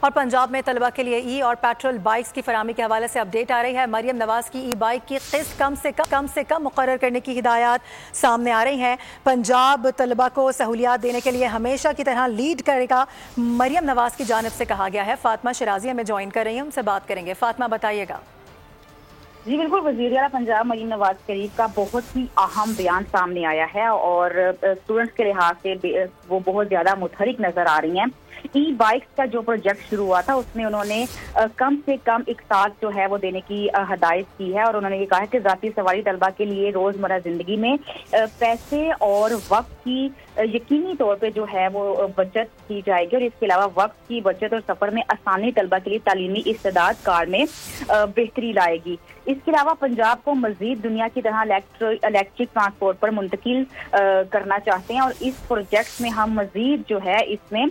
اور پنجاب میں طلبہ کے لیے ای اور پیٹرول بائکس کی فراہمی کے حوالے سے اپڈیٹ آ رہی ہے۔ مریم نواز کی ای بائک کی قسط کم سے کم مقرر کرنے کی ہدایات سامنے آ رہی ہیں۔ پنجاب طلبہ کو سہولیات دینے کے لیے ہمیشہ کی طرح لیڈ کرے گا، مریم نواز کی جانب سے کہا گیا ہے۔ فاطمہ شرازی ہمیں جوائن کر رہی ہیں، ان سے بات کریں گے۔ فاطمہ بتائیے گا۔ جی بالکل، وزیر اعلیٰ پنجاب مریم نواز شریف کا بہت ہی اہم بیان سامنے آیا ہے اور اسٹوڈنٹس کے لحاظ سے وہ بہت زیادہ متحرک نظر آ رہی ہیں۔ ای بائکس کا جو پروجیکٹ شروع ہوا تھا اس میں انہوں نے کم سے کم ایک ساتھ جو ہے وہ دینے کی ہدایت کی ہے اور انہوں نے یہ کہا ہے کہ ذاتی سواری طلبہ کے لیے روزمرہ زندگی میں پیسے اور وقت کی یقینی طور پہ جو ہے وہ بچت کی جائے گی اور اس کے علاوہ وقت کی بچت اور سفر میں آسانی طلبہ کے لیے تعلیمی استعداد کار میں بہتری لائے گی۔ اس کے علاوہ پنجاب کو مزید دنیا کی طرح الیکٹرک ٹرانسپورٹ پر منتقل کرنا چاہتے ہیں اور اس پروجیکٹ میں ہم مزید جو ہے اس میں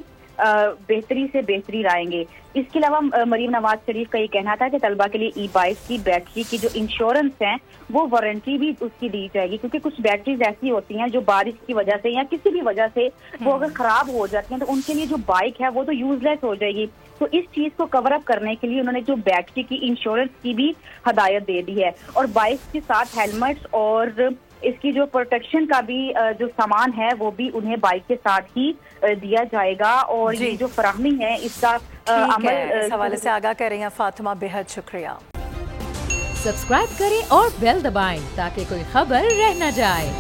بہتری سے بہتری لائیں گے۔ اس کے علاوہ مریم نواز شریف کا یہ کہنا تھا کہ طلبہ کے لیے ای بائک کی بیٹری کی جو انشورنس ہیں وہ وارنٹی بھی اس کی دی جائے گی، کیونکہ کچھ بیٹریز ایسی ہوتی ہیں جو بارش کی وجہ سے یا کسی بھی وجہ سے وہ اگر خراب ہو جاتی ہیں تو ان کے لیے جو بائک ہے وہ تو یوز لیس ہو جائے گی۔ تو اس چیز کو کور اپ کرنے کے لیے انہوں نے جو بیٹری کی انشورنس کی بھی ہدایت دے دی ہے اور بائک کے ساتھ ہیلمٹس اور اس کی جو پروٹیکشن کا بھی جو سامان ہے وہ بھی انہیں بائک کے ساتھ ہی دیا جائے گا اور یہ جو فراہمی ہے اس کا عمل اس حوالے سے آگاہ کر رہی ہیں فاطمہ، بہت شکریہ۔ سبسکرائب کریں اور بیل دبائیں تاکہ کوئی خبر رہ نہ جائے۔